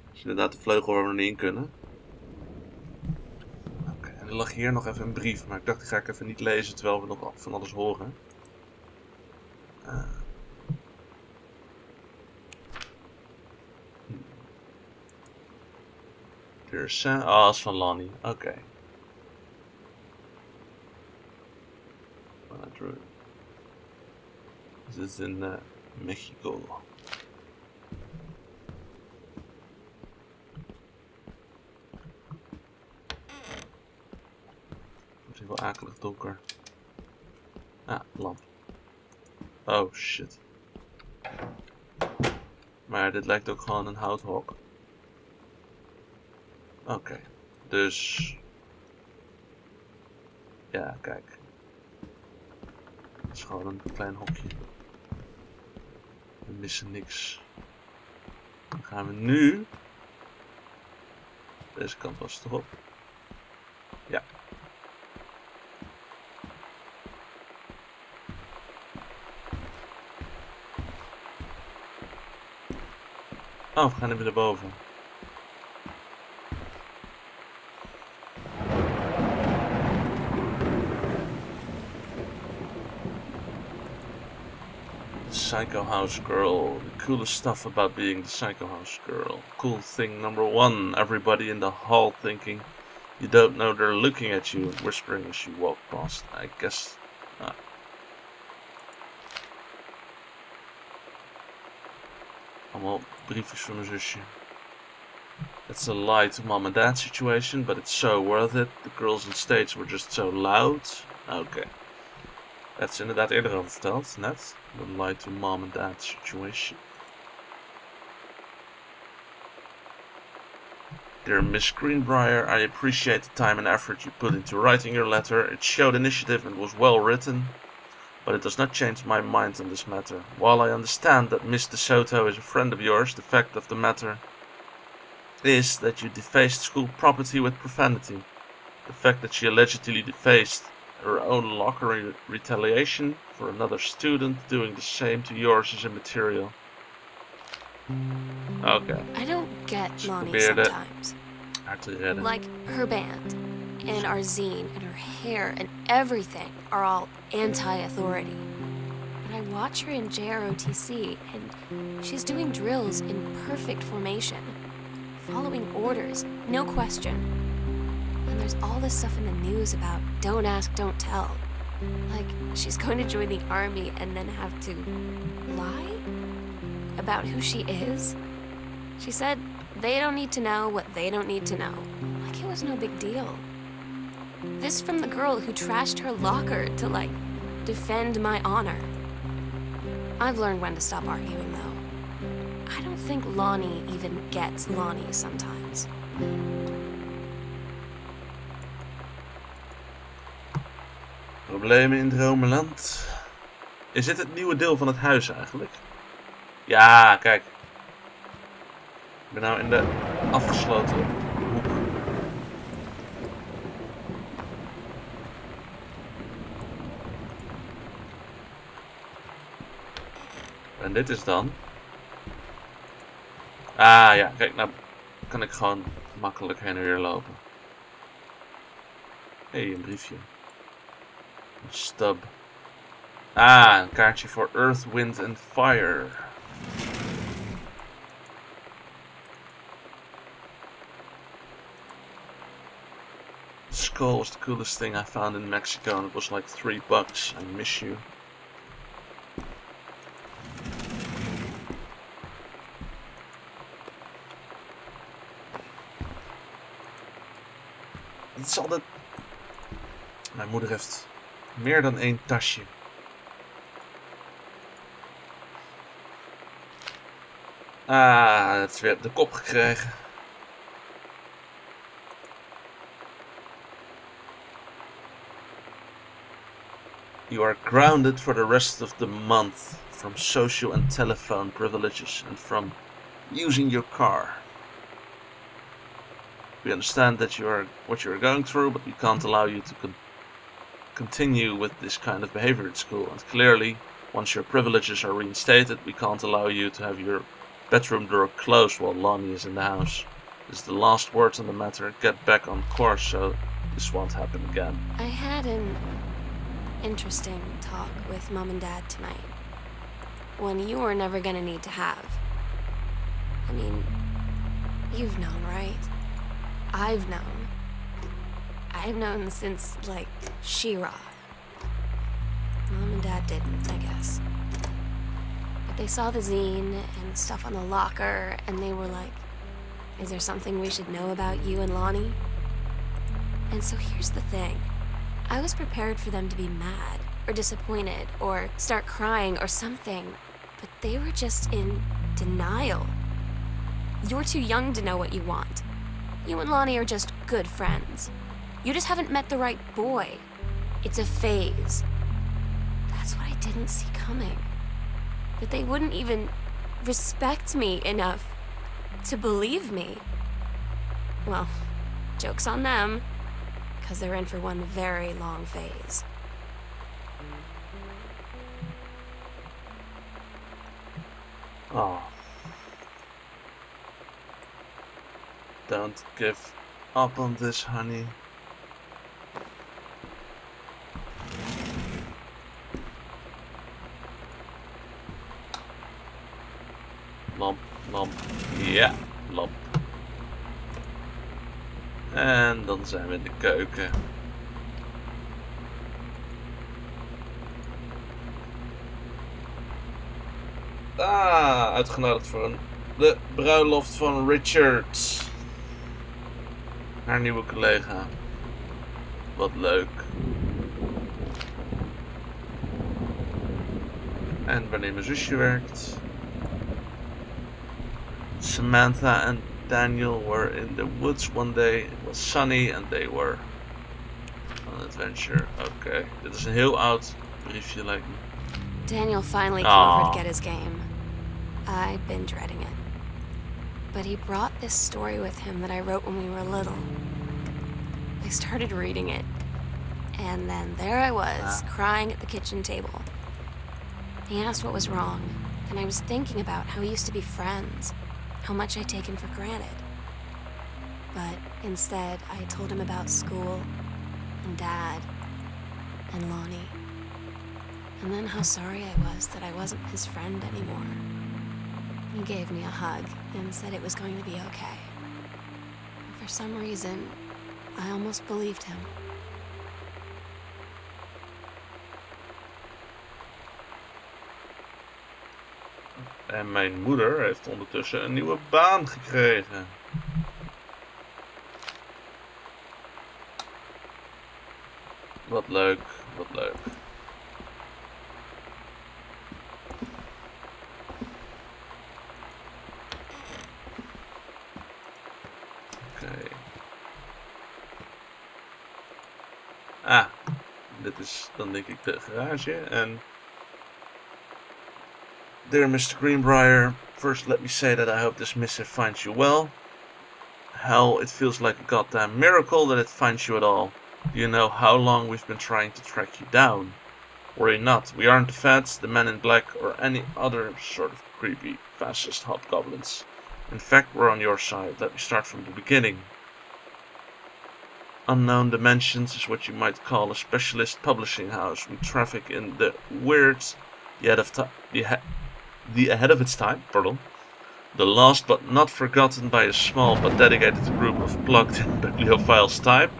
Dat is inderdaad de vleugel waar we nog niet in kunnen. Oké, en er lag hier nog even een brief, maar ik dacht die ga ik even niet lezen terwijl we nog van alles horen. Dus, dat is van Lonnie. Oké. Dit is in Mexico. Het is wel akelig donker. Ah, lamp. Oh shit. Maar dit lijkt ook gewoon een houthok. Oké, dus... Ja, kijk. Het is gewoon een klein hokje. We missen niks. Dan gaan we nu... Deze kant was het toch op? Ja. Oh, we gaan even naar boven. Psycho House Girl. The coolest stuff about being the Psycho House Girl. Cool thing number one. Everybody in the hall thinking you don't know they're looking at you and whispering as you walk past. I guess... Allemaal briefjes van mijn zusje. It's a lie to mom and dad situation, but it's so worth it. The girls on stage were just so loud. Okay. Dat is inderdaad eerder al verteld, net. The lie to mom and dad situation. Dear Miss Greenbrier, I appreciate the time and effort you put into writing your letter. It showed initiative and was well written. But it does not change my mind on this matter. While I understand that Miss De Soto is a friend of yours, the fact of the matter is that you defaced school property with profanity. The fact that she allegedly defaced her own locker in retaliation for another student doing the same to yours is immaterial. Okay. I don't get Lonnie probeerde sometimes. haar te redden. Like her band, and our zine, and her hair, and everything are all anti-authority. But I watch her in JROTC, and she's doing drills in perfect formation, following orders, no question. And there's all this stuff in the news about don't ask, don't tell. Like, she's going to join the army and then have to lie about who she is. She said they don't need to know what they don't need to know. Like it was no big deal. This from the girl who trashed her locker to, like, defend my honor. I've learned when to stop arguing, though. I don't think Lonnie even gets Lonnie sometimes. Problemen in Dromenland. Is dit het nieuwe deel van het huis eigenlijk? Ja, kijk. Ik ben nou in de afgesloten hoek. En dit is dan... Ah ja, kijk, nou kan ik gewoon makkelijk heen en weer lopen. Hé, een briefje. Een stub. Ah, een kaartje voor Earth, Wind and Fire. Skull was the coolest thing I found in Mexico, and it was like $3. I miss you. Het is altijd... Mijn moeder heeft meer dan één tasje. Ah, het is weer op de kop gekregen. You are grounded for the rest of the month from social and telephone privileges and from using your car. We understand that what you are going through, but we can't allow you to continue with this kind of behavior at school. And clearly, once your privileges are reinstated, we can't allow you to have your bedroom door closed while Lonnie is in the house. This is the last words on the matter. Get back on course so this won't happen again. I had an interesting talk with Mom and Dad tonight. One you were never gonna need to have. I mean, you've known, right? I've known. I've known since, like, She-Ra. Mom and Dad didn't, I guess. But they saw the zine and the stuff on the locker, and they were like, is there something we should know about you and Lonnie? And so here's the thing. I was prepared for them to be mad, or disappointed, or start crying, or something. But they were just in denial. You're too young to know what you want. You and Lonnie are just good friends. You just haven't met the right boy. It's a phase. That's what I didn't see coming. That they wouldn't even respect me enough to believe me. Well, joke's on them, because they're in for one very long phase. Oh. Don't give up on this, honey. Lamp, lamp, ja, lamp. En dan zijn we in de keuken. Ah, uitgenodigd voor de bruiloft van Richard. Haar nieuwe collega. Wat leuk. En wanneer mijn zusje werkt. Samantha and Daniel were in the woods one day. It was sunny and they were on an adventure. Oké, dit is een heel oud briefje lijkt me. Daniel finally came over to get his game. I'd been dreading it. But he brought this story with him that I wrote when we were little. I started reading it, and then there I was, crying at the kitchen table. He asked what was wrong, and I was thinking about how we used to be friends, how much I'd taken for granted. But instead, I told him about school, and Dad, and Lonnie. And then how sorry I was that I wasn't his friend anymore. He gave me a hug and said it was going to be okay. For some reason, I almost believed him. En mijn moeder heeft ondertussen een nieuwe baan gekregen. Wat leuk, wat leuk. Oké. Ah, dit is dan denk ik de garage en... Dear Mr. Greenbrier, first let me say that I hope this missive finds you well. Hell, it feels like a goddamn miracle that it finds you at all. Do you know how long we've been trying to track you down? Worry not, we aren't the Feds, the Men in Black, or any other sort of creepy fascist hobgoblins. In fact, we're on your side. Let me start from the beginning. Unknown Dimensions is what you might call a specialist publishing house. We traffic in the weird, the ahead of its time, the lost but not forgotten by a small but dedicated group of plugged-in bibliophiles type,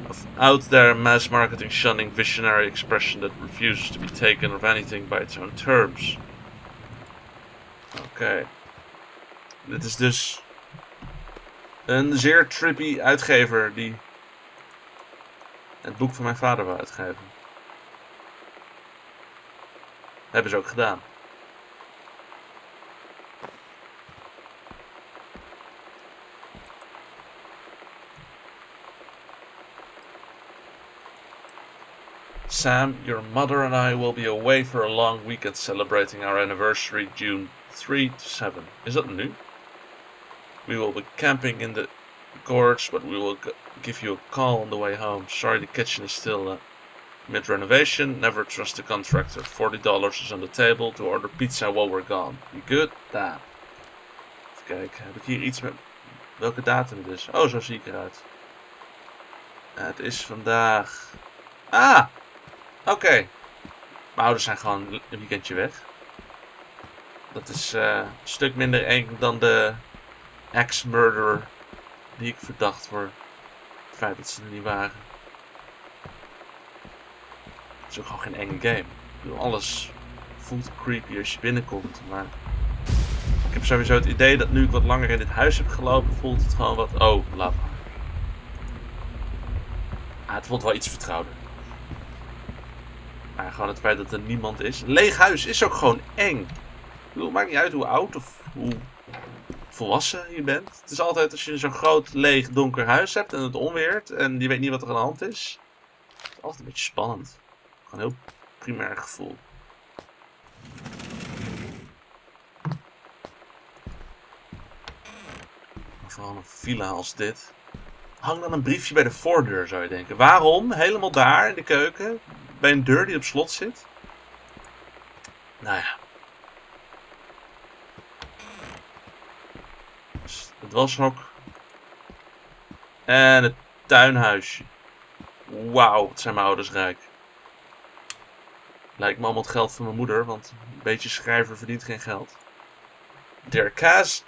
of out there mass marketing shunning visionary expression that refuses to be taken of anything by its own terms. Oké. Dit is dus een zeer trippy uitgever die het boek van mijn vader wil uitgeven. Hebben ze ook gedaan. Sam, your mother and I will be away for a long weekend celebrating our anniversary June 3 to 7. Is dat nu? We will be camping in the gorge, but we will give you a call on the way home. Sorry, the kitchen is still mid-renovation. Never trust the contractor. $40 is on the table to order pizza while we're gone. You good? Daan. Even kijken, heb ik hier iets met... Welke datum het is? Oh, zo zie ik eruit. Het is vandaag... Ah! Oké. Mijn ouders zijn gewoon een weekendje weg. Dat is een stuk minder eng dan de ex-murderer die ik verdacht voor het feit dat ze er niet waren. Het is ook gewoon geen enge game. Ik bedoel, alles voelt creepy als je binnenkomt, maar ik heb sowieso het idee dat nu ik wat langer in dit huis heb gelopen, voelt het gewoon wat... Oh, laat maar. Het voelt wel iets vertrouwder. Maar gewoon het feit dat er niemand is. Een leeg huis is ook gewoon eng. Ik bedoel, het maakt niet uit hoe oud of hoe volwassen je bent. Het is altijd als je zo'n groot, leeg, donker huis hebt en het onweert en je weet niet wat er aan de hand is. Het is altijd een beetje spannend. Gewoon een heel primair gevoel. Maar vooral een villa als dit. Hang dan een briefje bij de voordeur, zou je denken. Waarom? Helemaal daar in de keuken. Bij een deur die op slot zit. Nou ja. Dus het washok. En het tuinhuisje. Wauw, wat zijn mijn ouders rijk. Lijkt me allemaal het geld van mijn moeder, want een beetje schrijver verdient geen geld. Dear Kaz,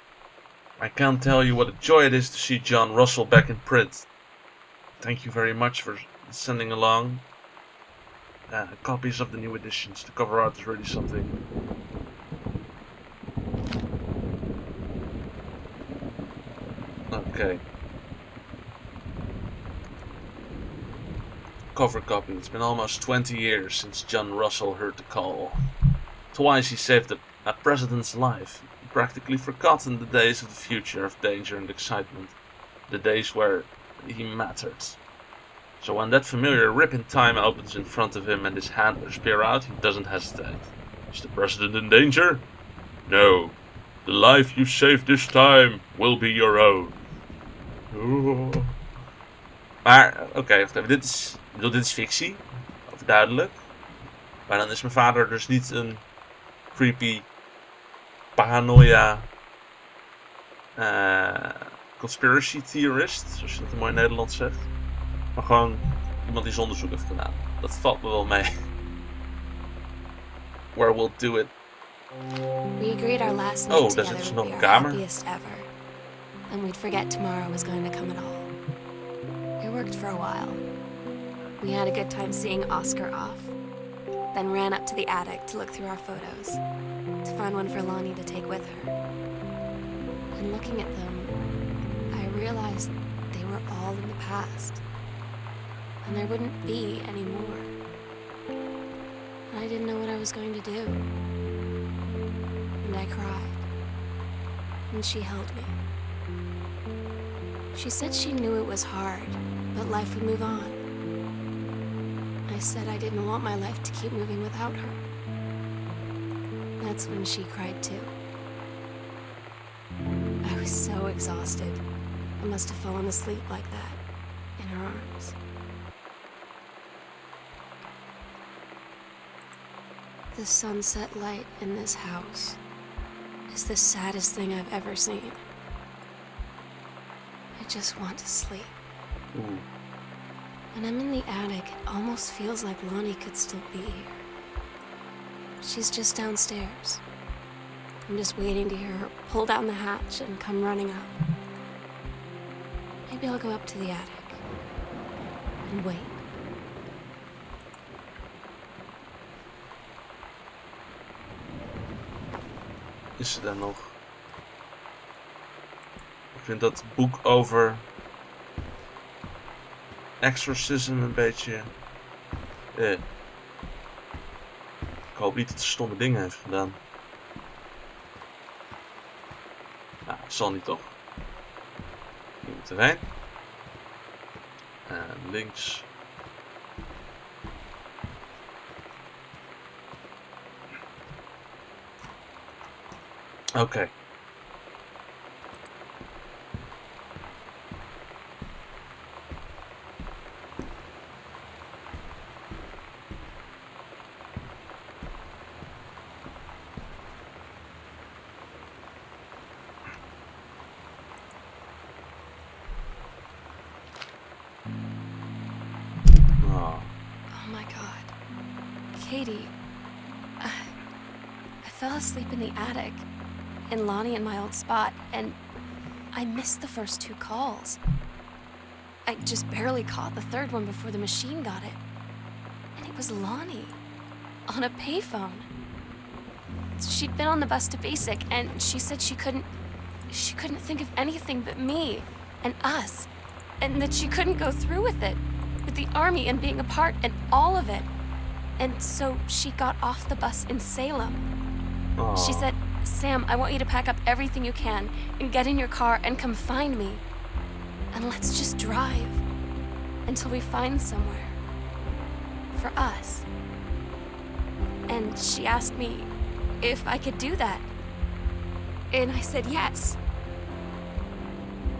I can't tell you what a joy it is to see John Russell back in print. Thank you very much for sending along copies of the new editions. The cover art is really something. Okay. Cover copy. It's been almost 20 years since John Russell heard the call. Twice he saved a president's life. He practically forgotten the days of the future, of danger and excitement. The days where he mattered. So when that familiar rip in time opens in front of him and his handlers peer out, he doesn't hesitate. Is the president in danger? No. The life you saved this time will be your own. Maar, oké, wacht even. Dit is fictie. Overduidelijk. Maar dan is mijn vader dus niet een creepy paranoia conspiracy theorist, zoals je dat in mooi Nederlands zegt. Maar gewoon iemand die zijn onderzoek heeft gedaan. Dat valt me wel mee. Where we'll do it. We agreed our last night daar together zit would nog be een our kamer. happiest ever. And we'd forget tomorrow was going to come at all. It worked for a while. We had a good time seeing Oscar off. Then ran up to the attic to look through our photos. To find one for Lonnie to take with her. And looking at them, I realized they were all in the past. And there wouldn't be any more. And I didn't know what I was going to do. And I cried. And she held me. She said she knew it was hard, but life would move on. I said I didn't want my life to keep moving without her. That's when she cried too. I was so exhausted. I must have fallen asleep like that, in her arms. The sunset light in this house is the saddest thing I've ever seen. I just want to sleep. Oeh. When I'm in the attic, it almost feels like Lonnie could still be here. She's just downstairs. I'm just waiting to hear her pull down the hatch and come running up. Maybe I'll go up to the attic and wait. Is ze daar nog? Ik vind dat boek over exorcism een beetje... Ik hoop niet dat ze stomme dingen heeft gedaan. Nou, dat zal niet toch? Hier moeten wij. En links. Oké. Oh my God. Katie, I fell asleep in the attic, in Lonnie in my old spot, and I missed the first 2 calls. I just barely caught the third one before the machine got it. And it was Lonnie, on a payphone. She'd been on the bus to Basic, and she said she couldn't think of anything but me and us, and that she couldn't go through with it, with the army and being apart and all of it. And so she got off the bus in Salem. She said, Sam, I want you to pack up everything you can and get in your car and come find me. And let's just drive until we find somewhere for us. And she asked me if I could do that. And I said yes.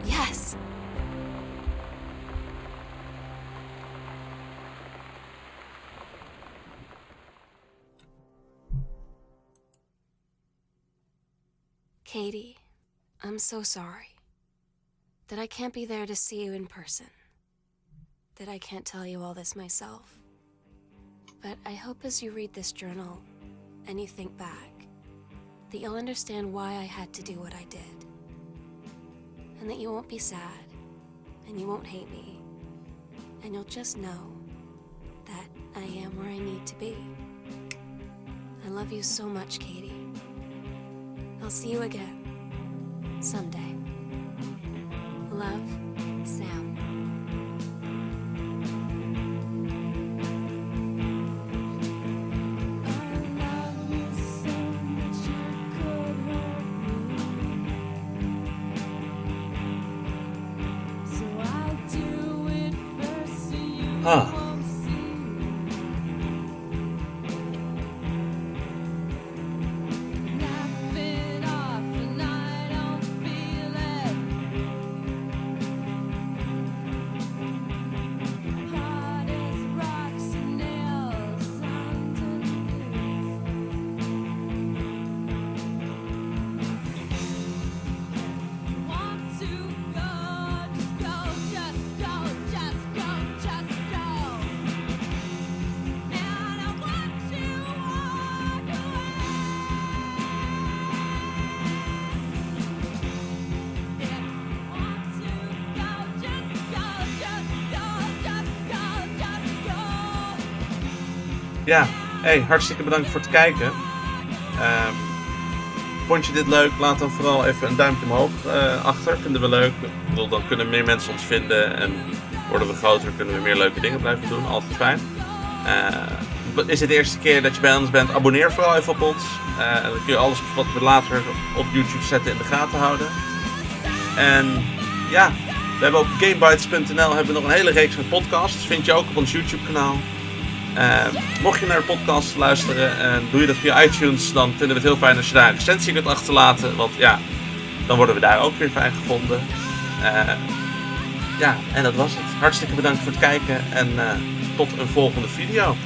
Yes. Katie, I'm so sorry that I can't be there to see you in person, that I can't tell you all this myself. But I hope as you read this journal and you think back, that you'll understand why I had to do what I did, and that you won't be sad, and you won't hate me, and you'll just know that I am where I need to be. I love you so much, Katie. I'll see you again someday. Love, Sam. Ja, hey, hartstikke bedankt voor het kijken. Vond je dit leuk? Laat dan vooral even een duimpje omhoog achter. Vinden we leuk. Ik bedoel, dan kunnen meer mensen ons vinden en worden we groter, kunnen we meer leuke dingen blijven doen. Altijd fijn. Is het de eerste keer dat je bij ons bent? Abonneer vooral even op ons. Dan kun je alles wat we later op YouTube zetten in de gaten houden. En ja, we hebben op Gamebites.nl hebben we nog een hele reeks met podcasts. Vind je ook op ons YouTube-kanaal. Mocht je naar de podcast luisteren en doe je dat via iTunes, dan vinden we het heel fijn als je daar een recensie kunt achterlaten. Want ja, dan worden we daar ook weer fijn gevonden. Ja, en dat was het. Hartstikke bedankt voor het kijken en tot een volgende video.